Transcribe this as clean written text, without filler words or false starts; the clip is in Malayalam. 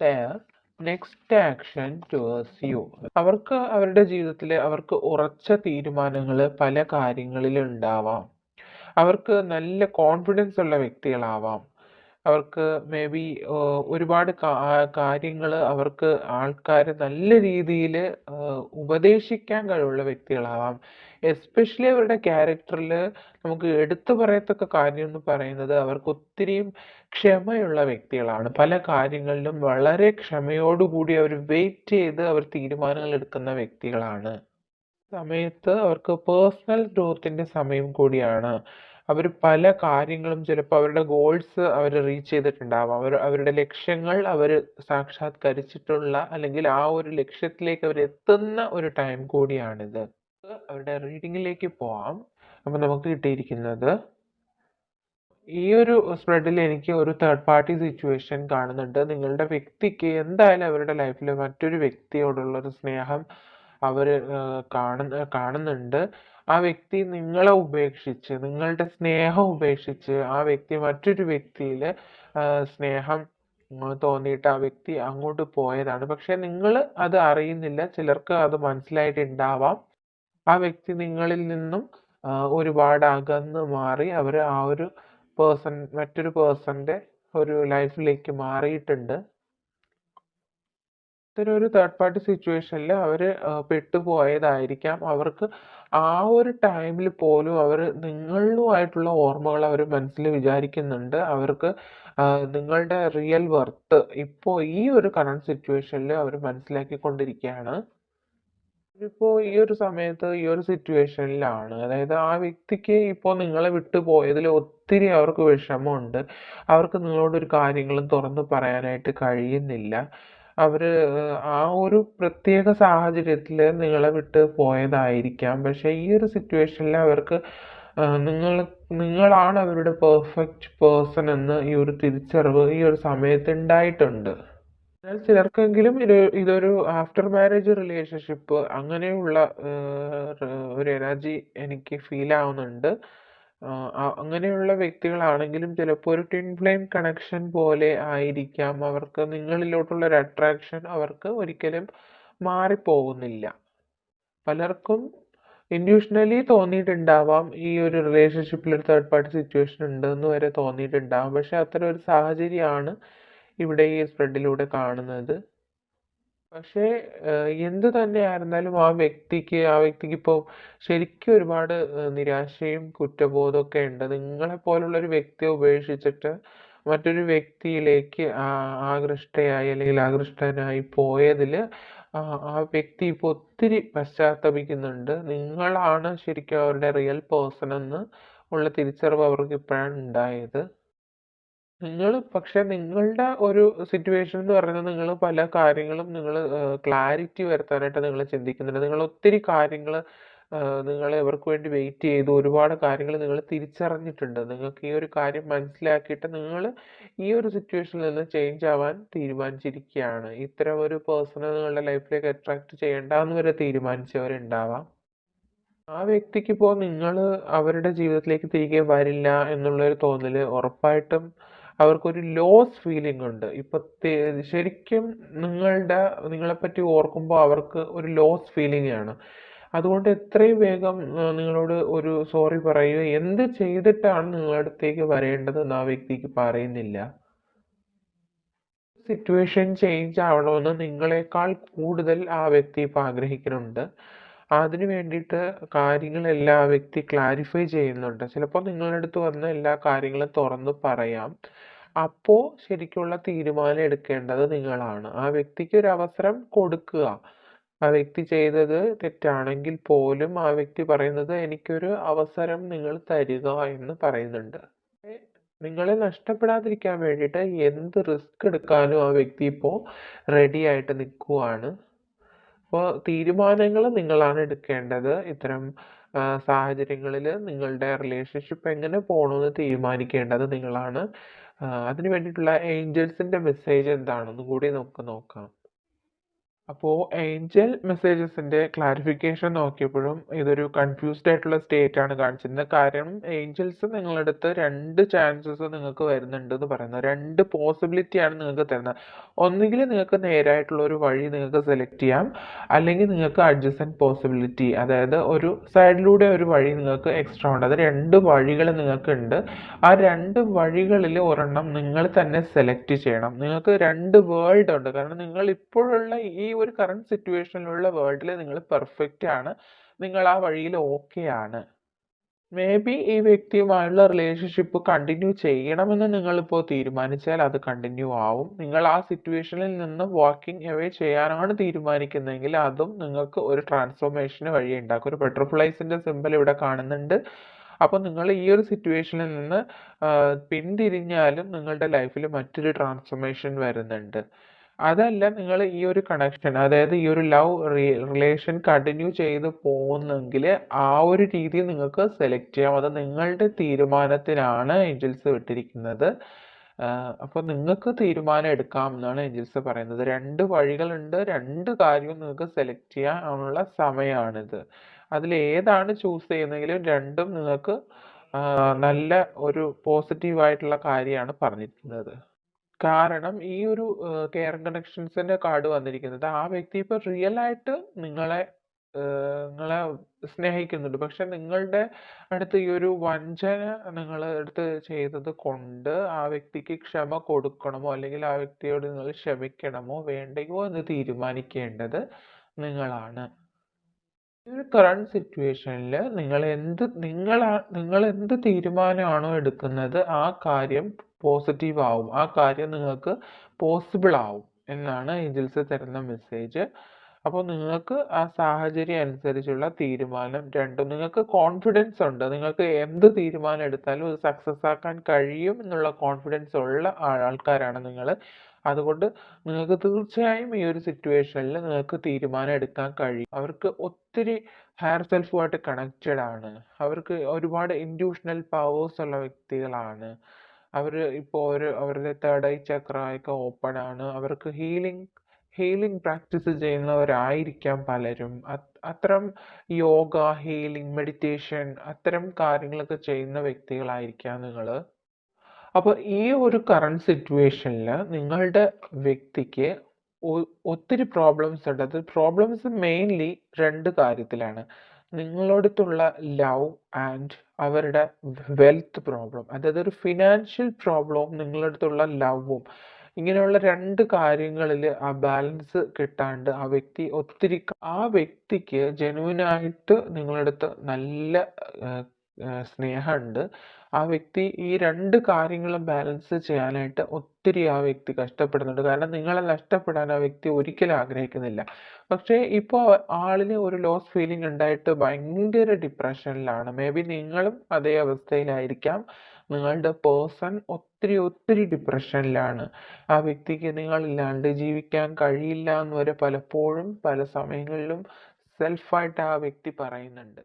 their next action towards you. അവർക്ക് അവരുടെ ജീവിതത്തിൽ അവർക്ക് ഉറച്ച തീരുമാനങ്ങൾ പല കാര്യങ്ങളിലും ഉണ്ടാവാം. അവർക്ക് നല്ല കോൺഫിഡൻസ് ഉള്ള വ്യക്തികളാവാം. അവർക്ക് മേ ബി ഒരുപാട് കാര്യങ്ങൾ അവർക്ക് ആൾക്കാരെ നല്ല രീതിയിൽ ഉപദേശിക്കാൻ കഴിവുള്ള വ്യക്തികളാവാം. എസ്പെഷ്യലി അവരുടെ ക്യാരക്ടറിൽ നമുക്ക് എടുത്തു പറയത്തക്ക കാര്യം എന്ന് പറയുന്നത് അവർക്ക് ഒത്തിരിയും ക്ഷമയുള്ള വ്യക്തികളാണ്. പല കാര്യങ്ങളിലും വളരെ ക്ഷമയോടുകൂടി അവർ വെയിറ്റ് ചെയ്ത് അവർ തീരുമാനങ്ങൾ എടുക്കുന്ന വ്യക്തികളാണ്. സമയത്ത് അവർക്ക് പേഴ്സണൽ ഗ്രോത്തിന്റെ സമയം കൂടിയാണ്. അവർ പല കാര്യങ്ങളും ചിലപ്പോൾ അവരുടെ ഗോൾസ് അവർ റീച്ച് ചെയ്തിട്ടുണ്ടാവാം. അവരുടെ ലക്ഷ്യങ്ങൾ അവർ സാക്ഷാത്കരിച്ചിട്ടുള്ള അല്ലെങ്കിൽ ആ ഒരു ലക്ഷ്യത്തിലേക്ക് അവർ എത്തുന്ന ഒരു ടൈം കൂടിയാണിത്. അവരുടെ റീഡിങ്ങിലേക്ക് പോവാം. അപ്പം നമുക്ക് കിട്ടിയിരിക്കുന്നത് ഈ ഒരു സ്പ്രെഡിൽ എനിക്ക് ഒരു തേർഡ് പാർട്ടി സിറ്റുവേഷൻ കാണുന്നുണ്ട്. നിങ്ങളുടെ വ്യക്തിക്ക് എന്തായാലും അവരുടെ ലൈഫിൽ മറ്റൊരു വ്യക്തിയോടുള്ള ഒരു സ്നേഹം അവർ കാണുന്നുണ്ട്. ആ വ്യക്തി നിങ്ങളെ ഉപേക്ഷിച്ച്, നിങ്ങളുടെ സ്നേഹം ഉപേക്ഷിച്ച് ആ വ്യക്തി മറ്റൊരു വ്യക്തിയിൽ സ്നേഹം തോന്നിയിട്ട് ആ വ്യക്തി അങ്ങോട്ട് പോയതാണ്. പക്ഷെ നിങ്ങൾ അത് അറിയുന്നില്ല. ചിലർക്ക് അത് മനസ്സിലായിട്ടുണ്ടാവാം. ആ വ്യക്തി നിങ്ങളിൽ നിന്നും ഒരുപാട് അകന്ന് മാറി അവർ ആ ഒരു മറ്റൊരു പേഴ്സന്റെ ഒരു ലൈഫിലേക്ക് മാറിയിട്ടുണ്ട്. ഇത്തരം തേർഡ് പാർട്ടി സിറ്റുവേഷനിൽ അവർ പെട്ടുപോയതായിരിക്കാം. അവർക്ക് ആ ഒരു ടൈമിൽ പോലും അവർ നിങ്ങളുമായിട്ടുള്ള ഓർമ്മകൾ അവർ മനസ്സിൽ വിചാരിക്കുന്നുണ്ട്. അവർക്ക് നിങ്ങളുടെ റിയൽ വർത്ത് ഇപ്പോൾ ഈ ഒരു കറണ്ട് സിറ്റുവേഷനിൽ അവർ മനസ്സിലാക്കിക്കൊണ്ടിരിക്കുകയാണ്. ഇപ്പോൾ ഈ ഒരു സമയത്ത് ഈ ഒരു സിറ്റുവേഷനിലാണ്. അതായത് ആ വ്യക്തിക്ക് ഇപ്പോൾ നിങ്ങളെ വിട്ടു പോയതിൽ ഒത്തിരി അവർക്ക് വിഷമമുണ്ട്. അവർക്ക് നിങ്ങളോട് ഒരു കാര്യങ്ങളും തുറന്നു പറയാനായിട്ട് കഴിയുന്നില്ല. അവര് ആ ഒരു പ്രത്യേക സാഹചര്യത്തിൽ നിങ്ങളെ വിട്ട് പോയതായിരിക്കാം. പക്ഷെ ഈ ഒരു സിറ്റുവേഷനിൽ അവർക്ക് നിങ്ങളാണ് അവരുടെ പെർഫെക്റ്റ് പേഴ്സൺ എന്ന് ഈ ഒരു തിരിച്ചറിവ് ഈ ഒരു സമയത്ത് ഉണ്ടായിട്ടുണ്ട്. എന്നാൽ ചിലർക്കെങ്കിലും ഇതൊരു ആഫ്റ്റർ മാരേജ് റിലേഷൻഷിപ്പ് അങ്ങനെയുള്ള ഒരു എനർജി എനിക്ക് ഫീൽ ആവുന്നുണ്ട്. അങ്ങനെയുള്ള വ്യക്തികളാണെങ്കിലും ചിലപ്പോൾ ഒരു ട്വിൻ ഫ്ലെയിം കണക്ഷൻ പോലെ ആയിരിക്കാം. അവർക്ക് നിങ്ങളിലോട്ടുള്ള ഒരു അട്രാക്ഷൻ അവർക്ക് ഒരിക്കലും മാറിപ്പോകുന്നില്ല. പലർക്കും ഇൻഡ്യൂഷണലി തോന്നിയിട്ടുണ്ടാവാം ഈ ഒരു റിലേഷൻഷിപ്പിൽ ഒരു തേർഡ് പാർട്ടി സിറ്റുവേഷൻ ഉണ്ടെന്ന് വരെ തോന്നിയിട്ടുണ്ടാവാം. പക്ഷെ അത്തരം ഒരു സാഹചര്യമാണ് ഇവിടെ ഈ സ്പ്രെഡിലൂടെ കാണുന്നത്. പക്ഷേ എന്ത് തന്നെയായിരുന്നാലും ആ വ്യക്തിക്ക് ഇപ്പോൾ ശരിക്കും ഒരുപാട് നിരാശയും കുറ്റബോധമൊക്കെ ഉണ്ട്. നിങ്ങളെപ്പോലുള്ള ഒരു വ്യക്തിയെ ഉപേക്ഷിച്ചിട്ട് മറ്റൊരു വ്യക്തിയിലേക്ക് ആകൃഷ്ടയായി അല്ലെങ്കിൽ ആകൃഷ്ടനായി പോയതിൽ ആ വ്യക്തി ഇപ്പോൾ ഒത്തിരി പശ്ചാത്തപിക്കുന്നുണ്ട്. നിങ്ങളാണ് ശരിക്കും അവരുടെ റിയൽ പേഴ്സൺ എന്ന് ഉള്ള തിരിച്ചറിവ് അവർക്ക് ഇപ്പോഴാണ് ഉണ്ടായത്. പക്ഷെ നിങ്ങളുടെ ഒരു സിറ്റുവേഷൻ എന്ന് പറയുന്നത് നിങ്ങൾ പല കാര്യങ്ങളും ക്ലാരിറ്റി വരുത്താനായിട്ട് നിങ്ങൾ ചിന്തിക്കുന്നുണ്ട്. നിങ്ങൾ ഒത്തിരി കാര്യങ്ങൾ നിങ്ങൾ ഇവർക്ക് വേണ്ടി വെയിറ്റ് ചെയ്തു. ഒരുപാട് കാര്യങ്ങൾ നിങ്ങൾ തിരിച്ചറിഞ്ഞിട്ടുണ്ട്. നിങ്ങൾക്ക് ഈ ഒരു കാര്യം മനസ്സിലാക്കിയിട്ട് നിങ്ങൾ ഈ ഒരു സിറ്റുവേഷനിൽ നിന്ന് ചേഞ്ച് ആവാൻ തീരുമാനിച്ചിരിക്കുകയാണ്. ഇത്തരം ഒരു പേഴ്സണെ നിങ്ങളുടെ ലൈഫിലേക്ക് അട്രാക്ട് ചെയ്യേണ്ടെന്ന് വരെ തീരുമാനിച്ചവരുണ്ടാവാം. ആ വ്യക്തിക്ക് ഇപ്പോൾ നിങ്ങൾ അവരുടെ ജീവിതത്തിലേക്ക് തിരികെ വരില്ല എന്നുള്ളൊരു തോന്നൽ ഉറപ്പായിട്ടും അവർക്കൊരു ലോസ് ഫീലിംഗ് ഉണ്ട്. ശരിക്കും നിങ്ങളെപ്പറ്റി ഓർക്കുമ്പോൾ അവർക്ക് ഒരു ലോസ് ഫീലിംഗ് ആണ്. അതുകൊണ്ട് എത്രയും വേഗം നിങ്ങളോട് ഒരു സോറി പറയുക, എന്ത് ചെയ്തിട്ടാണ് നിങ്ങളുടെ അടുത്തേക്ക് വരേണ്ടതെന്ന് ആ വ്യക്തിക്ക് പറയുന്നില്ല. സിറ്റുവേഷൻ ചേഞ്ച് ആവണമെന്ന് നിങ്ങളെക്കാൾ കൂടുതൽ ആ വ്യക്തി ഇപ്പോൾ ആഗ്രഹിക്കുന്നുണ്ട്. അതിന് വേണ്ടിയിട്ട് കാര്യങ്ങളെല്ലാം ആ വ്യക്തി ക്ലാരിഫൈ ചെയ്യുന്നുണ്ട്. ചിലപ്പോൾ നിങ്ങളുടെ അടുത്ത് വന്ന് എല്ലാ കാര്യങ്ങളും തുറന്ന് പറയാം. അപ്പോൾ ശരിക്കുള്ള തീരുമാനം എടുക്കേണ്ടത് നിങ്ങളാണ്. ആ വ്യക്തിക്ക് ഒരു അവസരം കൊടുക്കുക. ആ വ്യക്തി ചെയ്തത് തെറ്റാണെങ്കിൽ പോലും ആ വ്യക്തി പറയുന്നത് എനിക്കൊരു അവസരം നിങ്ങൾ തരിക എന്ന് പറയുന്നുണ്ട്. നിങ്ങളെ നഷ്ടപ്പെടാതിരിക്കാൻ വേണ്ടിയിട്ട് എന്ത് റിസ്ക് എടുക്കാനും ആ വ്യക്തി ഇപ്പോൾ റെഡി ആയിട്ട് നിൽക്കുവാണ്. അപ്പോൾ തീരുമാനങ്ങൾ നിങ്ങളാണ് എടുക്കേണ്ടത്. ഇത്തരം സാഹചര്യങ്ങളിൽ നിങ്ങളുടെ റിലേഷൻഷിപ്പ് എങ്ങനെ പോകണമെന്ന് തീരുമാനിക്കേണ്ടത് നിങ്ങളാണ്. അതിന് വേണ്ടിയിട്ടുള്ള ഏഞ്ചൽസിൻ്റെ മെസ്സേജ് എന്താണെന്ന് കൂടി നമുക്ക് നോക്കാം. അപ്പോൾ ഏഞ്ചൽ മെസ്സേജസിന്റെ ക്ലാരിഫിക്കേഷൻ നോക്കിയപ്പോഴും ഇതൊരു കൺഫ്യൂസ്ഡ് ആയിട്ടുള്ള സ്റ്റേറ്റ് ആണ് കാണിച്ചിരുന്നത്. കാരണം ഏഞ്ചൽസ് നിങ്ങളുടെ അടുത്ത് രണ്ട് ചാൻസസ് നിങ്ങൾക്ക് വരുന്നുണ്ട് എന്ന് പറയുന്നത്, രണ്ട് പോസിബിലിറ്റി ആണ് നിങ്ങൾക്ക് തരുന്നത്. ഒന്നുകിൽ നിങ്ങൾക്ക് നേരായിട്ടുള്ള ഒരു വഴി നിങ്ങൾക്ക് സെലക്ട് ചെയ്യാം, അല്ലെങ്കിൽ നിങ്ങൾക്ക് അഡ്ജസൻറ്റ് പോസിബിലിറ്റി, അതായത് ഒരു സൈഡിലൂടെ ഒരു വഴി നിങ്ങൾക്ക് എക്സ്ട്രാ ഉണ്ട്. അത് രണ്ട് വഴികൾ നിങ്ങൾക്ക് ഉണ്ട്. ആ രണ്ട് വഴികളിൽ ഒരെണ്ണം നിങ്ങൾ തന്നെ സെലക്ട് ചെയ്യണം. നിങ്ങൾക്ക് രണ്ട് വേൾഡ് ഉണ്ട്. കാരണം നിങ്ങൾ ഇപ്പോഴുള്ള ഈ ഒരു കറണ്ട് സിറ്റുവേഷനിലുള്ള വേൾഡിൽ നിങ്ങൾ പെർഫെക്റ്റ് ആണ്, നിങ്ങൾ ആ വഴിയിൽ ഓക്കെ ആണ്. മേ ബി ഈ വ്യക്തിയുമായുള്ള റിലേഷൻഷിപ്പ് കണ്ടിന്യൂ ചെയ്യണമെന്ന് നിങ്ങളിപ്പോൾ തീരുമാനിച്ചാൽ അത് കണ്ടിന്യൂ ആവും. നിങ്ങൾ ആ സിറ്റുവേഷനിൽ നിന്ന് വാക്കിംഗ് അവേ ചെയ്യാനാണ് തീരുമാനിക്കുന്നതെങ്കിൽ അതും നിങ്ങൾക്ക് ഒരു ട്രാൻസ്ഫോർമേഷന് വഴി ഉണ്ടാക്കും. ഒരു ബട്ടർഫ്ലൈസിന്റെ സിമ്പൽ ഇവിടെ കാണുന്നുണ്ട്. അപ്പോൾ നിങ്ങൾ ഈ ഒരു സിറ്റുവേഷനിൽ നിന്ന് പിന്തിരിഞ്ഞാലും നിങ്ങളുടെ ലൈഫിൽ മറ്റൊരു ട്രാൻസ്ഫോർമേഷൻ വരുന്നുണ്ട്. അതല്ല, നിങ്ങൾ ഈ ഒരു കണക്ഷൻ, അതായത് ഈ ഒരു ലവ് റിലേഷൻ കണ്ടിന്യൂ ചെയ്ത് പോകുന്നെങ്കിൽ ആ ഒരു രീതി നിങ്ങൾക്ക് സെലക്ട് ചെയ്യാം. അത് നിങ്ങളുടെ തീരുമാനത്തിനാണ് ഏഞ്ചൽസ് വിട്ടിരിക്കുന്നത്. അപ്പോൾ നിങ്ങൾക്ക് തീരുമാനം എടുക്കാം എന്നാണ് ഏഞ്ചൽസ് പറയുന്നത്. രണ്ട് വഴികളുണ്ട്, രണ്ട് കാര്യവും നിങ്ങൾക്ക് സെലക്ട് ചെയ്യാനുള്ള സമയമാണിത്. അതിൽ ഏതാണ് ചൂസ് ചെയ്യുന്നതെങ്കിലും രണ്ടും നിങ്ങൾക്ക് നല്ല ഒരു പോസിറ്റീവായിട്ടുള്ള കാര്യമാണ് പറഞ്ഞിരിക്കുന്നത്. കാരണം ഈ ഒരു കെയർ കണക്ഷൻസിന്റെ കാർഡ് വന്നിരിക്കുന്നത്, ആ വ്യക്തി ഇപ്പൊ റിയൽ ആയിട്ട് നിങ്ങളെ സ്നേഹിക്കുന്നുണ്ട്. പക്ഷെ നിങ്ങളുടെ അടുത്ത് ഈ ഒരു വഞ്ചന നിങ്ങളെ അടുത്ത് ചെയ്തത് കൊണ്ട് ആ വ്യക്തിക്ക് ക്ഷമ കൊടുക്കണമോ അല്ലെങ്കിൽ ആ വ്യക്തിയോട് നിങ്ങൾ ക്ഷമിക്കണമോ വേണ്ടയോ എന്ന് തീരുമാനിക്കേണ്ടത് നിങ്ങളാണ്. ഈ ഒരു കറണ്ട് സിറ്റുവേഷനിൽ നിങ്ങൾ എന്ത് തീരുമാനമാണോ എടുക്കുന്നത് ആ കാര്യം പോസിറ്റീവ് ആവും, ആ കാര്യം നിങ്ങൾക്ക് പോസിബിൾ ആവും എന്നാണ് ഏഞ്ചൽസ് തരുന്ന മെസ്സേജ്. അപ്പോൾ നിങ്ങൾക്ക് ആ സാഹചര്യം അനുസരിച്ചുള്ള തീരുമാനം രണ്ടും, നിങ്ങൾക്ക് കോൺഫിഡൻസ് ഉണ്ട്, നിങ്ങൾക്ക് എന്ത് തീരുമാനം എടുത്താലും അത് സക്സസ് ആക്കാൻ കഴിയും എന്നുള്ള കോൺഫിഡൻസ് ഉള്ള ആൾക്കാരാണ് നിങ്ങൾ. അതുകൊണ്ട് നിങ്ങൾക്ക് തീർച്ചയായും ഈ ഒരു സിറ്റുവേഷനിൽ നിങ്ങൾക്ക് തീരുമാനം എടുക്കാൻ കഴിയും. അവർക്ക് ഒത്തിരി ഹയർ സെൽഫുമായിട്ട് കണക്റ്റഡ് ആണ്. അവർക്ക് ഒരുപാട് ഇൻഡ്യൂഷണൽ പവേഴ്സ് ഉള്ള വ്യക്തികളാണ്. അവർ ഇപ്പോൾ അവരുടെ തേർഡ് ഐ ചക്രയൊക്കെ ഓപ്പൺ ആണ്. അവർക്ക് ഹീലിംഗ് പ്രാക്ടീസ് ചെയ്യുന്നവരായിരിക്കാം പലരും. അത്തരം യോഗ, ഹീലിംഗ്, മെഡിറ്റേഷൻ അത്തരം കാര്യങ്ങളൊക്കെ ചെയ്യുന്ന വ്യക്തികളായിരിക്കാം നിങ്ങൾ. അപ്പോൾ ഈ ഒരു കറണ്ട് സിറ്റുവേഷനിൽ നിങ്ങളുടെ വ്യക്തിക്ക് ഒത്തിരി പ്രോബ്ലംസ് ഉണ്ട്. അത് പ്രോബ്ലംസ് മെയിൻലി രണ്ട് കാര്യത്തിലാണ്. നിങ്ങളോടത്തുള്ള ലവ് ആൻഡ് അവരുടെ വെൽത്ത് പ്രോബ്ലം, അതായത് ഒരു ഫിനാൻഷ്യൽ പ്രോബ്ലവും നിങ്ങളടുത്തുള്ള ലവും. ഇങ്ങനെയുള്ള രണ്ട് കാര്യങ്ങളിൽ ആ ബാലൻസ് കിട്ടാണ്ട് ആ വ്യക്തിക്ക് ജെന്യുവിനായിട്ട് നിങ്ങളടുത്ത് നല്ല സ്നേഹമുണ്ട്. ആ വ്യക്തി ഈ രണ്ട് കാര്യങ്ങളും ബാലൻസ് ചെയ്യാനായിട്ട് ഒത്തിരി ആ വ്യക്തി കഷ്ടപ്പെടുന്നുണ്ട്. കാരണം നിങ്ങളെ നഷ്ടപ്പെടാൻ ആ വ്യക്തി ഒരിക്കലും ആഗ്രഹിക്കുന്നില്ല. പക്ഷേ ഇപ്പോൾ ആളിന് ഒരു ലോസ് ഫീലിംഗ് ഉണ്ടായിട്ട് ഭയങ്കര ഡിപ്രഷനിലാണ്. മേ ബി നിങ്ങളും അതേ അവസ്ഥയിലായിരിക്കാം. നിങ്ങളുടെ പേഴ്സൺ ഒത്തിരി ഡിപ്രഷനിലാണ്. ആ വ്യക്തിക്ക് നിങ്ങളില്ലാണ്ട് ജീവിക്കാൻ കഴിയില്ല എന്ന് വരെ പലപ്പോഴും പല സമയങ്ങളിലും സെൽഫായിട്ട് ആ വ്യക്തി പറയുന്നുണ്ട്.